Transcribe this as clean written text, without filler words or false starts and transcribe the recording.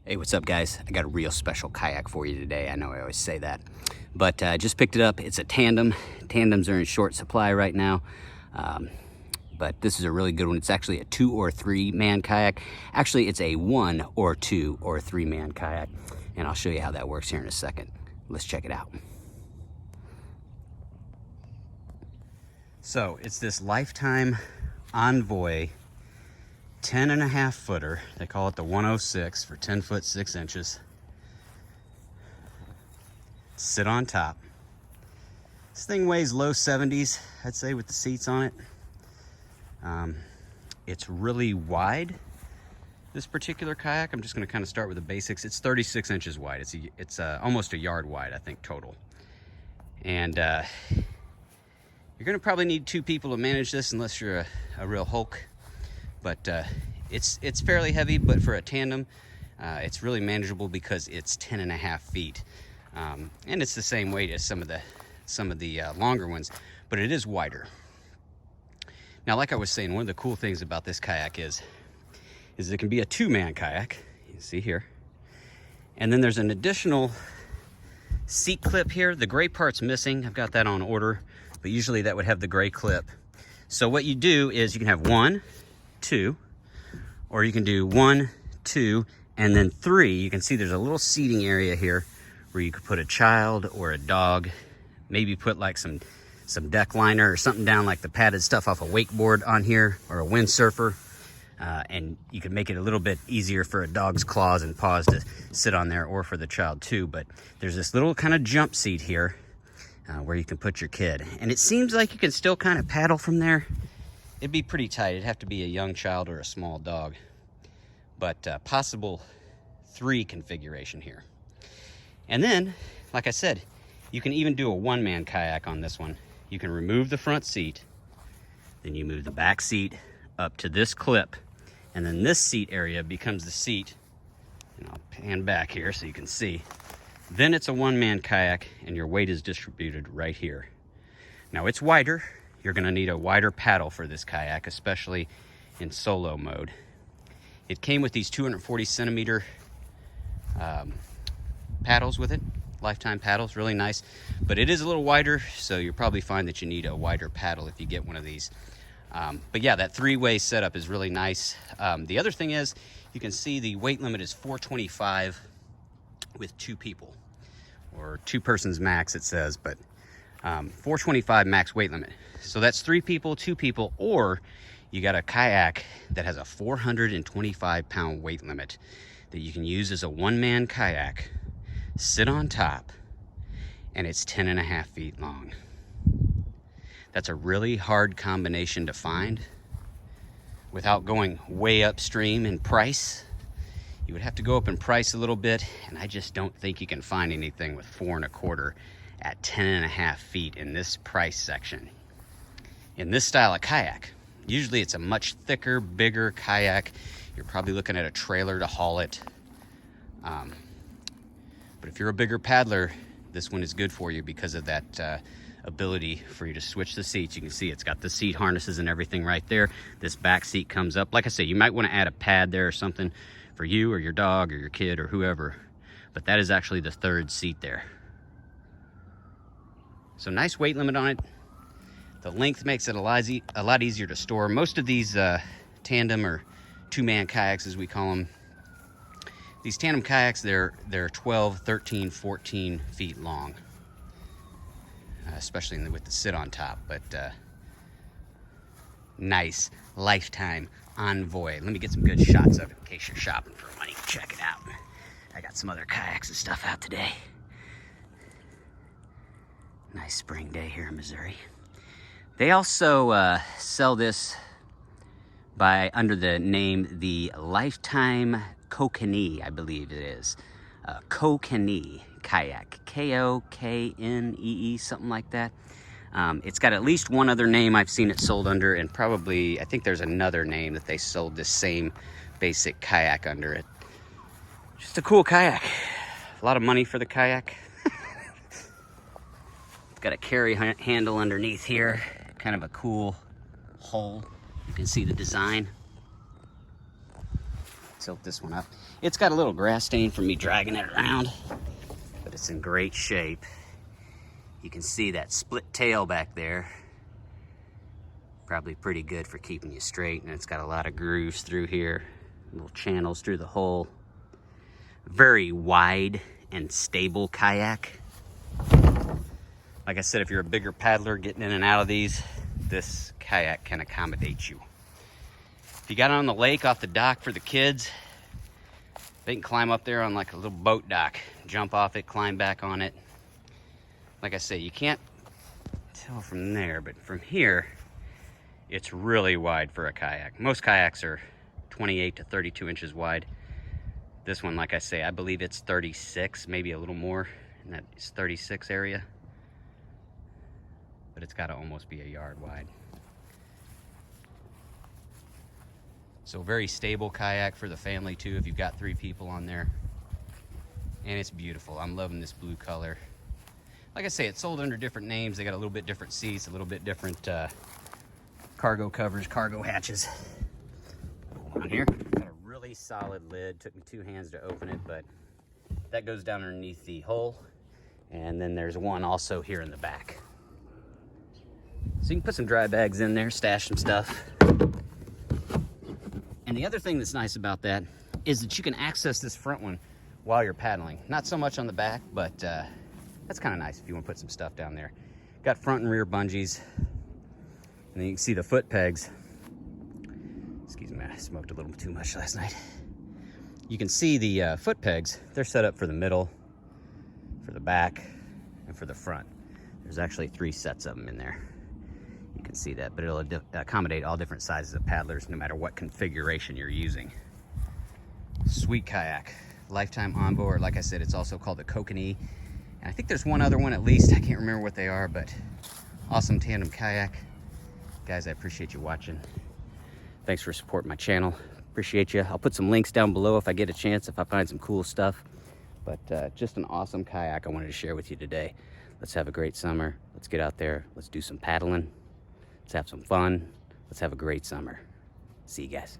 Hey, what's up, guys? I got a real special kayak for you today. I know I always say that, but I just picked it up. It's a tandem. Tandems are in short supply right now, but this is a really good one. It's actually a 2 or 3 man kayak. Actually, it's a 1 or 2 or 3 man kayak, and I'll show you how that works here in a second. Let's check it out. So it's this Lifetime Envoy 10.5 footer. They call it the 106 for 10 foot 6 inches. Sit on top. This thing weighs low 70s, I'd say, with the seats on it. It's really wide, this particular kayak. I'm just going to kind of start with the basics. It's 36 inches wide. It's almost a yard wide, I think, total. And you're going to probably need 2 people to manage this unless you're a real Hulk. But it's fairly heavy, but for a tandem, it's really manageable because it's 10.5 feet. And it's the same weight as some of the longer ones, but it is wider. Now, like I was saying, one of the cool things about this kayak is it can be a 2-man kayak. You can see here. And then there's an additional seat clip here. The gray part's missing. I've got that on order, but usually that would have the gray clip. So what you do is you can have 1, 2, or you can do 1, 2, and then 3. You can see there's a little seating area here where you could put a child or a dog, maybe put like some deck liner or something down, like the padded stuff off a wakeboard on here, or a windsurfer. And you can make it a little bit easier for a dog's claws and paws to sit on there, or for the child too. But there's this little kind of jump seat here where you can put your kid. And it seems like you can still kind of paddle from there. It'd be pretty tight. It'd have to be a young child or a small dog. But possible 3 configuration here. And then, like I said, you can even do a 1-man kayak on this one. You can remove the front seat, then you move the back seat up to this clip, and then this seat area becomes the seat. And I'll pan back here so you can see. Then it's a 1-man kayak, and your weight is distributed right here. Now, it's wider. You're going to need a wider paddle for this kayak, especially in solo mode. It came with these 240 centimeter paddles with it, Lifetime paddles, really nice. But it is a little wider, so you'll probably find that you need a wider paddle if you get one of these. But yeah, that 3-way setup is really nice. The other thing is, you can see the weight limit is 425 with 2 people, or 2 persons max, it says, but 425 max weight limit. So that's 3 people, 2 people, or you got a kayak that has a 425 pound weight limit that you can use as a 1-man kayak, sit on top, and it's 10.5 feet long. That's a really hard combination to find without going way upstream in price. You would have to go up in price a little bit, and I just don't think you can find anything with 4.25 at 10.5 feet in this price section. In this style of kayak, usually it's a much thicker, bigger kayak. You're probably looking at a trailer to haul it. But if you're a bigger paddler, this one is good for you because of that ability for you to switch the seats. You can see it's got the seat harnesses and everything right there. This back seat comes up. Like I say, you might want to add a pad there or something for you or your dog or your kid or whoever. But that is actually the 3rd seat there. So nice weight limit on it. The length makes it a lot easier to store. Most of these tandem or 2-man kayaks, as we call them, these tandem kayaks, they're 12, 13, 14 feet long, especially with the sit on top. But nice Lifetime Envoy. Let me get some good shots of it in case you're shopping for money. Check it out. I got some other kayaks and stuff out today. Nice spring day here in Missouri. They also sell this under the name the Lifetime Kokanee, I believe it is. Kokanee kayak, K-O-K-N-E-E, something like that. It's got at least one other name I've seen it sold under, and probably, I think there's another name that they sold this same basic kayak under it. Just a cool kayak. A lot of money for the kayak. It's got a carry handle underneath here. Kind of a cool hole. You can see the design. tilt this one up. It's got a little grass stain from me dragging it around, but it's in great shape. You can see that split tail back there. Probably pretty good for keeping you straight, and it's got a lot of grooves through here, little channels through the hull. Very wide and stable kayak. Like I said, if you're a bigger paddler getting in and out of these, this kayak can accommodate you. If you got it on the lake off the dock for the kids, they can climb up there on like a little boat dock, jump off it, climb back on it. Like I say, you can't tell from there, but from here, it's really wide for a kayak. Most kayaks are 28 to 32 inches wide. This one, like I say, I believe it's 36, maybe a little more, and that is 36 area. But it's got to almost be a yard wide. So very stable kayak for the family too, if you've got 3 people on there. And it's beautiful. I'm loving this blue color. Like I say, it's sold under different names. They got a little bit different seats, a little bit different cargo covers, cargo hatches. On here, got a really solid lid. Took me 2 hands to open it, but that goes down underneath the hull. And then there's one also here in the back. So you can put some dry bags in there, stash some stuff. And the other thing that's nice about that is that you can access this front one while you're paddling. Not so much on the back, but that's kind of nice if you want to put some stuff down there. Got front and rear bungees. And then you can see the foot pegs. Excuse me, I smoked a little too much last night. You can see the foot pegs. They're set up for the middle, for the back, and for the front. There's actually 3 sets of them in there. You can see that, but it'll accommodate all different sizes of paddlers no matter what configuration you're using. Sweet kayak. Lifetime Envoy, or like I said, it's also called the Kokanee. And I think there's one other one at least. I can't remember what they are, but awesome tandem kayak. Guys, I appreciate you watching. Thanks for supporting my channel. Appreciate you. I'll put some links down below if I get a chance, if I find some cool stuff. But just an awesome kayak I wanted to share with you today. Let's have a great summer. Let's get out there. Let's do some paddling. Let's have some fun. Let's have a great summer. See you guys.